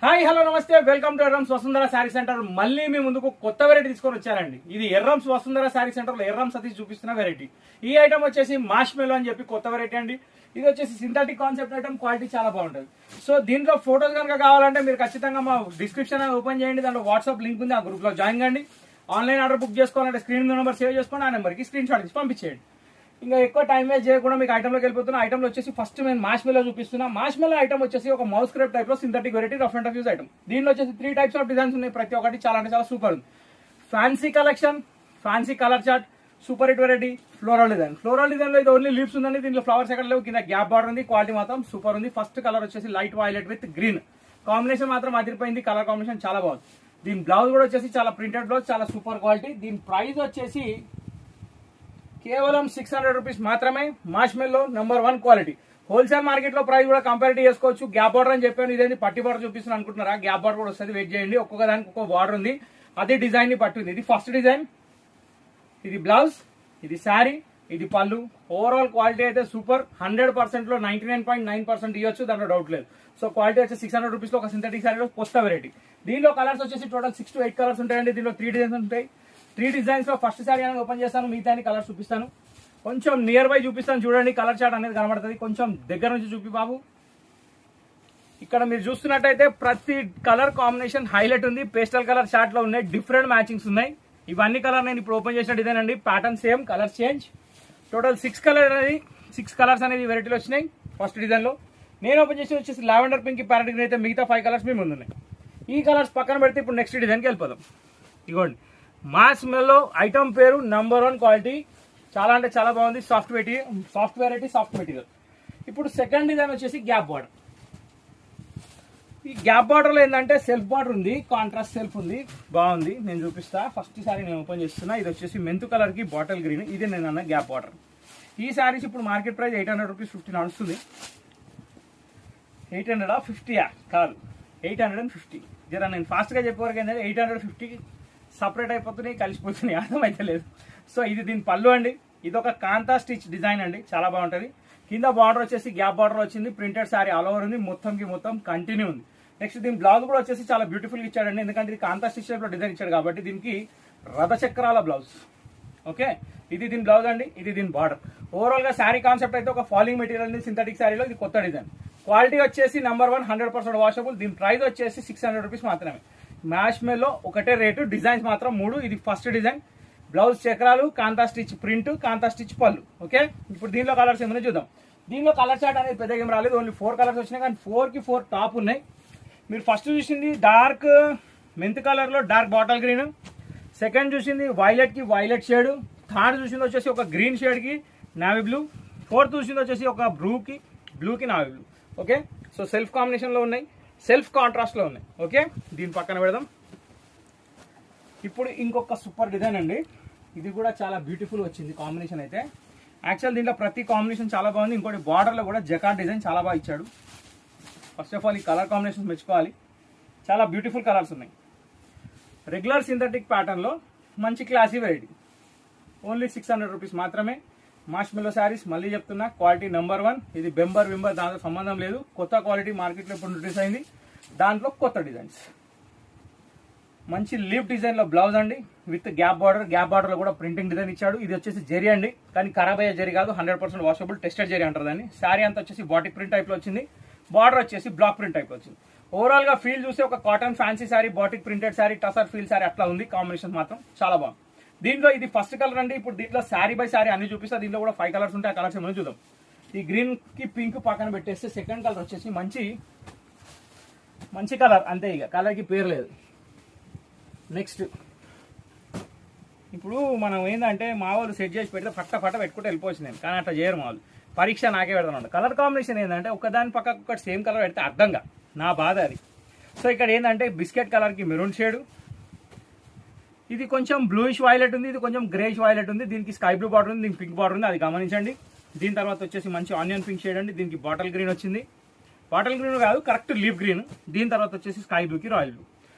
Hi hello నమస్తే, welcome to Errams Vasundhara sari centre. మళ్ళీ మీ ముందుకు కొత్త వెరైటీ తీసుకొని వచ్చారండి. ఇది ఎర్రమ్స్ వసుంధర శారీ సెంటర్ లో ఎర్రమ్ సతీష్ చూపిస్తున్న వెరైటీ. ఈ ఐటమ్ వచ్చేసి మార్ష్మెలో అని చెప్పి కొత్త వెరైటీ అండి. ఇది వచ్చేసి సింథటిక్ కాన్సెప్ట్ ఐటమ్, క్వాలిటీ చాలా బాగుంటుంది. సో దీంట్లో ఫోటోస్ కనుక కావాలంటే మీరు ఖచ్చితంగా మా డిస్క్రిప్షన్ ఓపెన్ చేయండి, దాంట్లో వాట్సాప్ లింక్ ఉంది, ఆ గ్రూప్ లో జాయిన్ కండి. ఆన్లైన్ ఆర్డర్ బుక్ చేసుకోవాలంటే స్క్రీన్ నెంబర్ సేవ్ చేసుకోండి, ఆ నెంబర్కి స్క్రీన్ షాట్ ఇచ్చి పంపించేయండి. ఇంకా ఎక్కువ టైం వేస్ట్ చేయకుండా మీకు ఐటమ్లోకి వెళ్ళిపోతున్నా. ఐటమ్లో వచ్చేసి ఫస్ట్ నేను మార్ష్మెలో చూపిస్తున్నా. మార్ష్మెలో ఐటమ్ వచ్చేసి ఒక మౌస్ క్రేప్ టైప్ లో synthetic variety, rough and tough use item. దీనిలో వచ్చేసి 3 టైప్స్ ఆఫ్ డిజైన్స్ ఉన్నాయి. ప్రతి ఒక్కటి చాలా అంటే చాలా సూపర్ ఉంది. Fancy collection, fancy colour chart, super hit variety, floral design. Floral design లో ఇది ఓన్లీ లీవ్స్ ఉందండి. దీంట్లో ఫ్లవర్స్ ఎక్కడ లేవు, కింద గ్యాప్ బార్డర్ ఉంది. క్వాలిటీ మాత్రం సూపర్ ఉంది. ఫస్ట్ కలర్ వచ్చేసి light violet with green combination మాత్రం అదిరిపోయింది. కలర్ కాంబినేషన్ చాలా బాగుంది. దీని బ్లౌజ్ కూడా వచ్చేసి చాలా ప్రింటెడ్ బ్లౌజ్, చాలా సూపర్ క్వాలిటీ. దీని ప్రైస్ వచ్చేసి కేవలం 600 రూపీస్ మాత్రమే. Marshmallow #1 quality. హోల్సేల్ మార్కెట్ లో ప్రైస్ కూడా కంపేర్ చేసుకోవచ్చు. గ్యాప్ బార్డర్ అని చెప్పాను, ఇదేంటి పట్టి బార్డర్ చూపిస్తున్నాను అనుకుంటున్నారా? గ్యాప్ బార్డర్ కూడా వస్తుంది, వెయిట్ చేయండి. ఒక్కొక్క దానికి ఒక్కొక్క బార్డర్ ఉంది, అదే డిజైన్ ని పట్టింది. ఇది ఫస్ట్ డిజైన్, ఇది బ్లౌజ్, ఇది శారీ, ఇది పళ్ళు. ఓవరాల్ క్వాలిటీ అయితే సూపర్. 100% లో 99.9% ఇవ్వచ్చు, దాంట్లో డౌట్ లేదు. సో క్వాలిటీ వచ్చి 600 రూపీస్ లో ఒక సింథటిక్ శారీలో కొత్త వెరైటీ. దీనిలో కలర్స్ వచ్చేసి టోటల్ 6 to 8 కలర్స్ ఉంటాయండి. దీనిలో 3 డిజైన్స్ ఉంటాయి. 3 డిజైన్స్ లో ఫస్ట్ శారీ అనేది ఓపెన్ చేస్తాను, మిగతా కలర్ చూపిస్తాను. కొంచెం నియర్ బై చూపిస్తాను, చూడండి. కలర్ చార్ట్ అనేది కనబడుతుంది. కొంచెం దగ్గర నుంచి చూపి బాబు. ఇక్కడ మీరు చూస్తున్నట్టయితే ప్రతి కలర్ కాంబినేషన్ హైలైట్ ఉంది. పేస్టల్ కలర్ చార్ట్ లో ఉన్నాయి, డిఫరెంట్ మ్యాచింగ్స్ ఉన్నాయి. ఇవన్నీ కలర్ నేను ఇప్పుడు ఓపెన్ చేసిన డిజైన్ అండి. Pattern same, colour change. Total 6 colours అనేది వెరైటీలో వచ్చినాయి ఫస్ట్ డిజైన్ లో. నేను ఓపెన్ చేసి వచ్చేసి లావెండర్ పింక్ ప్యారెట్ గ్రీన్ అయితే, మిగతా 5 కలర్స్ మీ ముందు ఉన్నాయి. ఈ కలర్స్ పక్కన పెడితే ఇప్పుడు నెక్స్ట్ డిజైన్కి వెళ్ళిపోదాం. ఇగోండి, మార్ష్మెలో ఐటమ్ పేరు #1 క్వాలిటీ. చాలా అంటే చాలా బాగుంది. Soft variety, soft material. ఇప్పుడు సెకండ్ డిజైన్ వచ్చేసి గ్యాప్ బార్డర్. ఈ గ్యాప్ బార్డర్ లో ఏంటంటే సెల్ఫ్ బార్డర్ ఉంది, కాంట్రాస్ట్ సెల్ఫ్ ఉంది, బాగుంది. నేను చూపిస్తా. ఫస్ట్ సారీ నేను ఓపెన్ చేస్తున్నా. ఇది వచ్చేసి మెంతు కలర్ కి బాటిల్ గ్రీన్. ఇది నేను అన్న గ్యాప్ బార్డర్. ఈ సారీస్ ఇప్పుడు మార్కెట్ ప్రైస్ 800 రూపీస్ 50 నడుస్తుంది. 850 కాదు, 850. జరా నేను ఫాస్ట్ గా చెప్పేవరకు ఏంటంటే 850 సపరేట్ అయిపోతున్నాయి, కలిసిపోతున్నాయి, అర్థమైతే లేదు. సో ఇది దీని పళ్ళు అండి. ఇది ఒక కాంతా స్టిచ్ డిజైన్ అండి, చాలా బాగుంటుంది. కింద బార్డర్ వచ్చేసి గ్యాప్ బార్డర్ వచ్చింది. ప్రింటెడ్ సారీ ఆల్ ఓవర్ ఉంది, మొత్తం కంటిన్యూ ఉంది. నెక్స్ట్ దీని బ్లౌజ్ కూడా వచ్చేసి చాలా బ్యూటిఫుల్ గా ఇచ్చాడండి, ఎందుకంటే ఇది కాంతా స్టిచ్ టైప్ లో డిజైన్ ఇచ్చాడు కాబట్టి దీనికి రథచక్రాల బ్లౌజ్. ఓకే, ఇది దీని బ్లౌజ్ అండి, ఇది దీని బార్డర్. ఓవరాల్ గా శారీ కాన్సెప్ట్ అయితే ఒక ఫాలింగ్ మెటీరియల్ సింథటిక్ శారీలో ఇది కొత్త డిజైన్. క్వాలిటీ వచ్చేసి #1 100% వాషబుల్. దీని ప్రైస్ వచ్చేసి 600 రూపీస్ మాత్రమే. మార్ష్మెలో ఒకటే రేటు, డిజైన్స్ మాత్రం 3. ఇది ఫస్ట్ డిజైన్. బ్లౌజ్ చక్రాలు, కాంతా స్టిచ్ ప్రింట్, కాంతా స్టిచ్ పళ్ళు. ఓకే, ఇప్పుడు దీనిలో కలర్స్ ఏమైనా చూద్దాం. దీనిలో కలర్ చార్ట్ అనేది పెద్దగా ఏం రాలేదు, ఓన్లీ 4 కలర్స్ వచ్చినాయి, కానీ 4కి 4 టాప్ ఉన్నాయి. మీరు ఫస్ట్ చూసింది డార్క్ మెంత్ కలర్ లో డార్క్ బాటిల్ గ్రీన్. సెకండ్ చూసింది వైలెట్ కి వైలెట్ షేడ్. థర్డ్ చూసింది వచ్చేసి ఒక గ్రీన్ షేడ్ కి నావీ బ్లూ. ఫోర్త్ చూసింది వచ్చేసి ఒక బ్లూకి navy blue. Okay, so self combination లో ఉన్నాయి, సెల్ఫ్ కాంట్రాస్ట్ లో ఉన్నాయి. ఓకే, దీని పక్కన పెడదాం. ఇప్పుడు ఇంకొక సూపర్ డిజైన్ అండి. ఇది కూడా చాలా బ్యూటిఫుల్ వచ్చింది కాంబినేషన్ అయితే. యాక్చువల్ దీంట్లో ప్రతి కాంబినేషన్ చాలా బాగుంది. ఇంకోటి బార్డర్ లో కూడా జకార్డ్ డిజైన్ చాలా బాగా ఇచ్చాడు. ఫస్ట్ ఆఫ్ ఆల్ ఈ కలర్ కాంబినేషన్ మెచ్చుకోవాలి, చాలా బ్యూటిఫుల్ కలర్స్ ఉన్నాయి. రెగ్యులర్ సింథటిక్ ప్యాటర్న్ లో మంచి క్లాసీ వెరైటీ. ఓన్లీ 600 రూపీస్ మాత్రమే. మార్ష్మెలో శారీస్ మళ్ళీ చెప్తున్నా, క్వాలిటీ #1. ఇది బెంబర్ దాంతో సంబంధం లేదు. కొత్త క్వాలిటీ మార్కెట్లో ఇప్పుడు ఇంట్రడ్యూస్ అయింది. దాంట్లో కొత్త డిజైన్స్. మంచి లీఫ్ డిజైన్ లో బ్లౌజ్ అండి, with gap border. Gap border లో కూడా ప్రింటింగ్ డిజైన్ ఇచ్చాడు. ఇది వచ్చేసి జెరీ అండి, కానీ ఖరాబ్ అయ్యే జెరీ కాదు, 100% వాషబుల్ టెస్టెడ్ జెరీ అంటారు దాన్ని. శారీ అంతా వచ్చేసి బాటిక్ ప్రింట్ టైప్ లో వచ్చింది. బార్డర్ వచ్చేసి బ్లాక్ ప్రింట్ టైప్ లో వచ్చింది. ఓవరాల్ గా ఫీల్ చూస్తే ఒక cotton fancy sari, batik printed sari, tussar feel sari అట్లా ఉంది. కాంబినేషన్ మాత్రం చాలా బాగుంది. దీంట్లో ఇది ఫస్ట్ కలర్ అండి. ఇప్పుడు దీంట్లో శారీ బై శారీ అన్ని చూపిస్తా. దీంట్లో కూడా 5 కలర్స్ ఉంటాయి, ఆ కలర్స్ ఏమైనా చూద్దాం. ఈ గ్రీన్ కి పింక్ పక్కన పెట్టేస్తే సెకండ్ కలర్ వచ్చేసి మంచి కలర్, అంతే. ఇక కలర్ కి పేరు లేదు. నెక్స్ట్ ఇప్పుడు మనం ఏంటంటే మా వాళ్ళు సెట్ చేసి పెడితే ఫట్ట పెట్టుకుంటే వెళ్ళిపోవచ్చు నేను, కానీ అట్లా చేయరు మా వాళ్ళు. పరీక్ష నాకే పెడతాను. కలర్ కాంబినేషన్ ఏంటంటే ఒకదాని పక్కకు ఒకటి సేమ్ కలర్ పెడితే అర్థంగా, నా బాధ అది. సో ఇక్కడ ఏంటంటే బిస్కెట్ కలర్ కి మెరూన్ షేడ్, ఇది కొంచెం బ్లూయిష్ వైలెట్ ఉంది, ఇది కొంచెం గ్రేష్ వైలెట్ ఉంది. దీనికి స్కై బ్లూ బార్డర్ ఉంది, దీనికి పింక్ బార్డర్ ఉంది, అది గమనించండి. దీని తర్వాత వచ్చేసి మంచి ఆనియన్ పింక్ షేడ్ అండి. దీనికి బాటిల్ గ్రీన్ వచ్చింది. బాటిల్ గ్రీన్ కాదు, కరెక్ట్ లీఫ్ గ్రీన్. దీని తర్వాత వచ్చేసి స్కై బ్లూకి రాయల్ బ్లూ.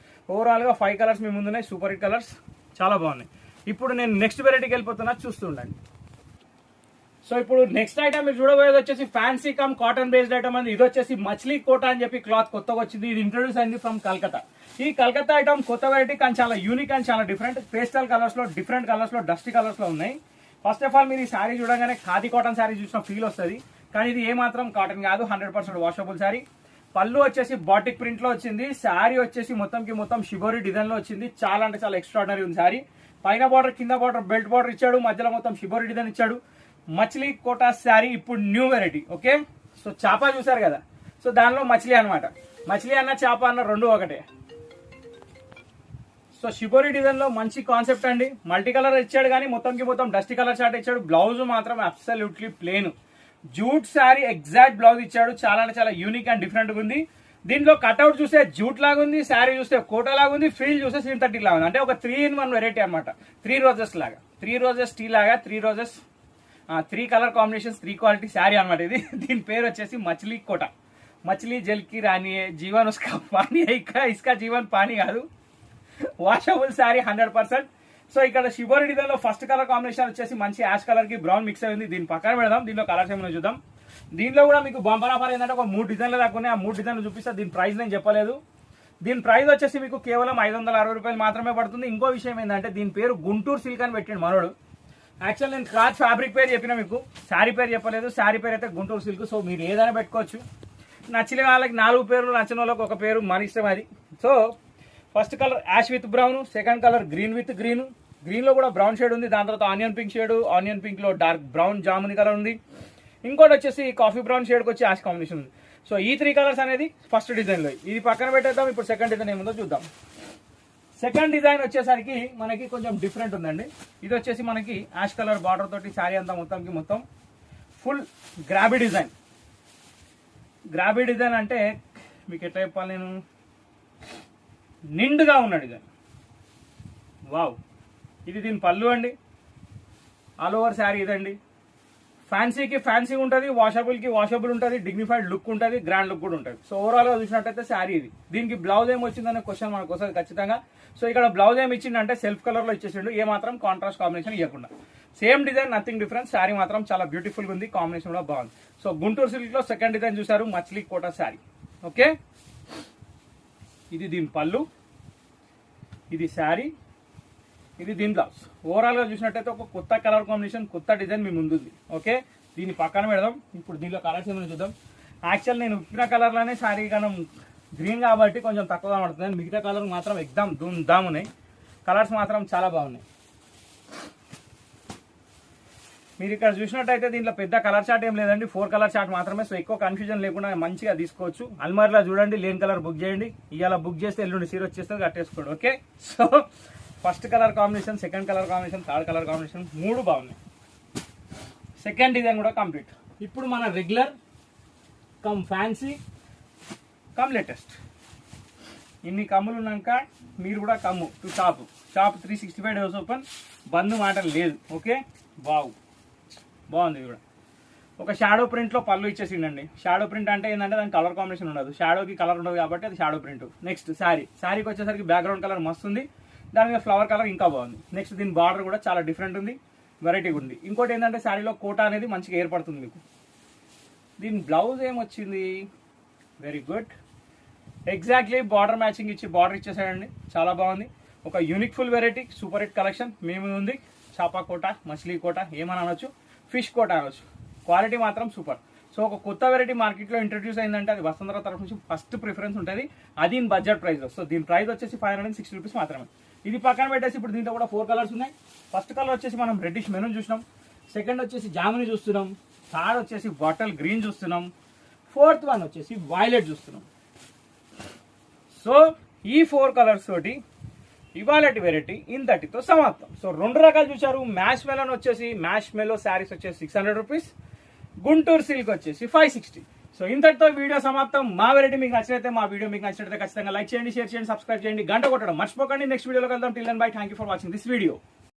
ఓవరాల్ గా 5 కలర్స్ మీ ముందున్నాయి, సూపర్ హిట్ కలర్స్, చాలా బాగున్నాయి. ఇప్పుడు నేను నెక్స్ట్ వెరైటీకి వెళ్ళిపోతున్నా, చూస్తూ ఉండండి. సో ఇప్పుడు నెక్స్ట్ ఐటమ్ మీరు చూడబోయేది వచ్చేసి fancy come cotton based item అండి. ఇది వచ్చేసి మచ్లీ కోటా అని చెప్పి క్లాత్ కొత్తగా వచ్చింది. ఇది ఇంట్రొడ్యూస్ అయింది ఫ్రమ్ కల్కతా. ఈ కల్కతా ఐటమ్ కొత్త వెరైటీ కానీ చాలా యూనిక్ అండ్ చాలా డిఫరెంట్. పేస్టల్ కలర్స్ లో, డిఫరెంట్ కలర్స్ లో, డస్టీ కలర్స్ లో ఉన్నాయి. ఫస్ట్ ఆఫ్ ఆల్ మీరు ఈ శారీ చూడగానే ఖాదీ కాటన్ శారీ చూసిన ఫీల్ వస్తుంది, కానీ ఇది ఏ మాత్రం కాటన్ కాదు, 100% వాషబుల్ శారీ. పళ్ళు వచ్చేసి బాటిక్ ప్రింట్ లో వచ్చింది. శారీ వచ్చేసి మొత్తం షిబోరి డిజైన్ లో వచ్చింది. చాలా అంటే చాలా ఎక్స్ట్రాడినరీ ఉంది శారీ. పైన బార్డర్, కింద బార్డర్, బెల్ట్ బార్డర్ ఇచ్చాడు, మధ్యలో మొత్తం షిబోరి డిజైన్ ఇచ్చాడు. మచ్లీ కోటా శారీ ఇప్పుడు న్యూ వెరైటీ. ఓకే, సో చాపా చూసారు కదా, సో దానిలో మచ్లీ అనమాట. మచ్లీ అన్న చాప అన్న రెండు ఒకటే. సో షిబోరి డిజైన్ లో మంచి కాన్సెప్ట్ అండి. మల్టీ కలర్ ఇచ్చాడు కానీ మొత్తం డస్టీ కలర్ షార్ట్ ఇచ్చాడు. బ్లౌజ్ మాత్రం absolutely plain jute sari exact blouse ఇచ్చాడు. చాలా అంటే చాలా యూనిక్ అండ్ డిఫరెంట్ గా ఉంది. దీంట్లో కట్అవుట్ చూస్తే జూట్ లాగా ఉంది, శారీ చూస్తే కోటా లాగా ఉంది, ఫీల్ చూస్తే సింథటిక్ లాగా ఉంది. అంటే ఒక 3-in-1 వెరైటీ అనమాట. 3 రోజెస్ లాగా, 3 రోజెస్ టీ లాగా, 3 roses 3 colour combinations, 3 quality sari అనమాట ఇది. దీని పేరు వచ్చేసి మచ్లీ కోటా. మచ్లీ జల్కి రాని జీవన్ ఉస్కా పానీ, ఇస్కా జీవన్ పానీ కాదు, వాషబుల్ శారీ 100%. సో ఇక్కడ షిబోరి డిజైన్ లో ఫస్ట్ కలర్ కాంబినేషన్ వచ్చేసి మంచి యాష్ కలర్ కి బ్రౌన్ మిక్స్ అయింది. దీని పక్కన పెడదాం, దీంట్లో కలర్స్ ఏమైనా చూద్దాం. దీంట్లో కూడా మీకు బంపర్ ఆఫర్ ఏంటంటే ఒక 3 డిజైన్లు దాకా ఉన్నాయి. ఆ 3 డిజైన్లు చూపిస్తా. దీని ప్రైస్ నేను చెప్పలేదు. దీని ప్రైస్ వచ్చేసి మీకు కేవలం 560 రూపాయలు మాత్రమే పడుతుంది. ఇంకో విషయం ఏంటంటే దీని పేరు గుంటూరు సిల్క్ అని పెట్టిండు మనోడు. యాక్చువల్ నేను క్లాత్ ఫ్యాబ్రిక్ పేరు చెప్పిన, మీకు శారీ పేరు చెప్పలేదు. శారీ పేరు అయితే గుంటూరు సిల్క్. సో మీరు ఏదైనా పెట్టుకోవచ్చు. నచ్చిన వాళ్ళకి 4 పేర్లు, నచ్చిన వాళ్ళకి ఒక పేరు, మన ఇష్టం అది. So first colour ash with brown, second colour green with green. Green లో కూడా బ్రౌన్ షేడ్ ఉంది. దాని తర్వాత onion pink shade, onion pink లో డార్క్ బ్రౌన్ జాముని కలర్ ఉంది. ఇంకోటి వచ్చేసి కాఫీ బ్రౌన్ షేడ్ కి వచ్చి యాష్ కాంబినేషన్ ఉంది. సో ఈ 3 కలర్స్ అనేది ఫస్ట్ డిజైన్ లో. ఇది పక్కన పెట్టేద్దాం. ఇప్పుడు సెకండ్ డిజైన్ ఏముందో చూద్దాం. సెకండ్ డిజైన్ వచ్చేసరికి మనకి కొంచెం డిఫరెంట్ ఉందండి. ఇది వచ్చేసి మనకి యాష్ కలర్ బార్డర్ తోటి శారీ అంతా మొత్తం ఫుల్ గ్రాబీ డిజైన్. గ్రాబీ డిజైన్ అంటే మీకు ఎట్లా చెప్పాలి, నేను నిండుగా ఉన్న డిజైన్. వావ్, ఇది దీని పళ్ళు అండి. ఆల్ ఓవర్ శారీ ఇదండి. ఫ్యాన్సీకి ఫ్యాన్సీ ఉంటుంది, వాషబుల్కి వాషబుల్ ఉంటుంది, డిగ్నిఫైడ్ లుక్ ఉంటుంది, గ్రాండ్ లుక్ కూడా ఉంటుంది. సో ఓవరాల్ గా చూసినట్టయితే శారీ ఇది. దీనికి బ్లౌజ్ ఏమి వచ్చిందనే క్వశ్చన్ మనకు వస్తుంది ఖచ్చితంగా. సో ఇక్కడ బ్లౌజ్ ఏమి ఇచ్చిందంటే సెల్ఫ్ కలర్ లో ఇచ్చేసిండు, ఏ మాత్రం కాంట్రాస్ట్ కాంబినేషన్ ఇవ్వకుండా. Same design, nothing difference. Sari మాత్రం చాలా బ్యూటిఫుల్ గా ఉంది, కాంబినేషన్ కూడా బాగుంది. సో గుంటూరు సిల్క్ లో సెకండ్ డిజైన్ చూసారు, మచ్లీ కోటా శారీ. ఓకే, ఇది దీని పళ్ళు, ఇది శారీ, ఇది దీని బ్లౌజ్. ఓవరాల్ గా చూసినట్టయితే ఒక కొత్త కలర్ కాంబినేషన్, కొత్త డిజైన్ మీ ముందుంది. ఓకే, దీన్ని పక్కన పెడదాం. ఇప్పుడు దీనిలో కలర్స్ ఏమైనా చూద్దాం. యాక్చువల్ నేను ఉప్పిన కలర్ లోనే శారీ కానీ గ్రీన్ కాబట్టి కొంచెం తక్కువగా పడుతుంది. మిగతా కలర్ మాత్రం ఎగ్దమ్ ధూమ్ ధామ్ ఉన్నాయి. కలర్స్ మాత్రం చాలా బాగున్నాయి. మీరు ఇక్కడ చూసినట్టయితే దీంట్లో పెద్ద కలర్ చార్ట్ ఏం లేదండి, 4 కలర్ చార్ట్ మాత్రమే. సో ఎక్కువ కన్ఫ్యూజన్ లేకుండా మంచిగా తీసుకోవచ్చు. అల్మార్లో చూడండి, లేని కలర్ బుక్ చేయండి. ఇవాళ బుక్ చేస్తే ఎల్లుండి సీర వచ్చేస్తుంది, కట్టేసుకోండి. Okay, so first colour combination, second colour combination, third colour combination 3 బాగున్నాయి. సెకండ్ డిజైన్ కూడా కంప్లీట్. ఇప్పుడు మన regular cum fancy cum latest. ఇన్ని కమ్ములు ఉన్నాక మీరు కూడా come to shop 365 days open, బంద్ మాటలు లేదు. ఓకే, బాగుంది కూడా. ఒక షాడో ప్రింట్ లో పళ్ళు ఇచ్చేసిండండి. షాడో ప్రింట్ అంటే ఏంటంటే దానికి కలర్ కాంబినేషన్ ఉండదు, షాడోకి కలర్ ఉండదు కాబట్టి అది షాడో ప్రింట్. నెక్స్ట్ శారీకి వచ్చేసరికి బ్యాక్గ్రౌండ్ కలర్ మస్తు ఉంది, దాని మీద ఫ్లవర్ కలర్ ఇంకా బాగుంది. నెక్స్ట్ దీని బార్డర్ కూడా చాలా డిఫరెంట్ ఉంది, వెరైటీగా ఉంది. ఇంకోటి ఏంటంటే శారీలో కోటా అనేది మంచిగా ఏర్పడుతుంది మీకు. దీని బ్లౌజ్ ఏమొచ్చింది, very good. Exactly border matching ఇచ్చి బార్డర్ ఇచ్చేసాడండి, చాలా బాగుంది. ఒక unique full variety, super hit collection మేము ఉంది. చాపా కోట, మచిలీ కోట ఏమని అనొచ్చు, ఫిష్ కోట అనొచ్చు. క్వాలిటీ మాత్రం సూపర్. సో ఒక కొత్త వెరైటీ మార్కెట్లో ఇంట్రడ్యూస్ అయిందంటే అది వసుంధర తరఫు నుంచి ఫస్ట్ ప్రిఫరెన్స్ ఉంటుంది, అది ఇన్ బడ్జెట్ ప్రైస్. సో దీని ప్రైస్ వచ్చేసి 560 రూపీస్ మాత్రమే. ఇది పక్కన పెట్టేసి ఇప్పుడు దీంట్లో కూడా 4 కలర్స్ ఉన్నాయి. ఫస్ట్ కలర్ వచ్చేసి మనం రెడ్డిష్ మెరూన్ చూసినాం, సెకండ్ వచ్చేసి జాముని చూస్తున్నాం, థర్డ్ వచ్చేసి బాటిల్ గ్రీన్ చూస్తున్నాం, ఫోర్త్ వన్ వచ్చేసి వైలెట్ చూస్తున్నాం. సో ఈ 4 కలర్స్ తోటి ఇవాళటి వెరైటీ ఇంతటితో సమాప్తం. సో 2 రకాలు చూశారు. మ్యాష్ మెలోన్ వచ్చేసి మ్యాష్ మెలో శారీస్ వచ్చేసి 600 రూపీస్, గుంటూరు సిల్క్ వచ్చేసి 560. సో ఇంతటితో వీడియో సమాప్తం. మా వెరైటీ మీకు నచ్చినట్లయితే, మా వీడియో మీకు నచ్చినట్లయితే ఖచ్చితంగా లైక్ చేయండి, షేర్ చేయండి, సబ్స్క్రైబ్ చేయండి, గంట కొట్టడం మర్చిపోకండి. నెక్స్ట్ వీడియోలో కలుద్దాం. Till then bye, thank you for watching this video.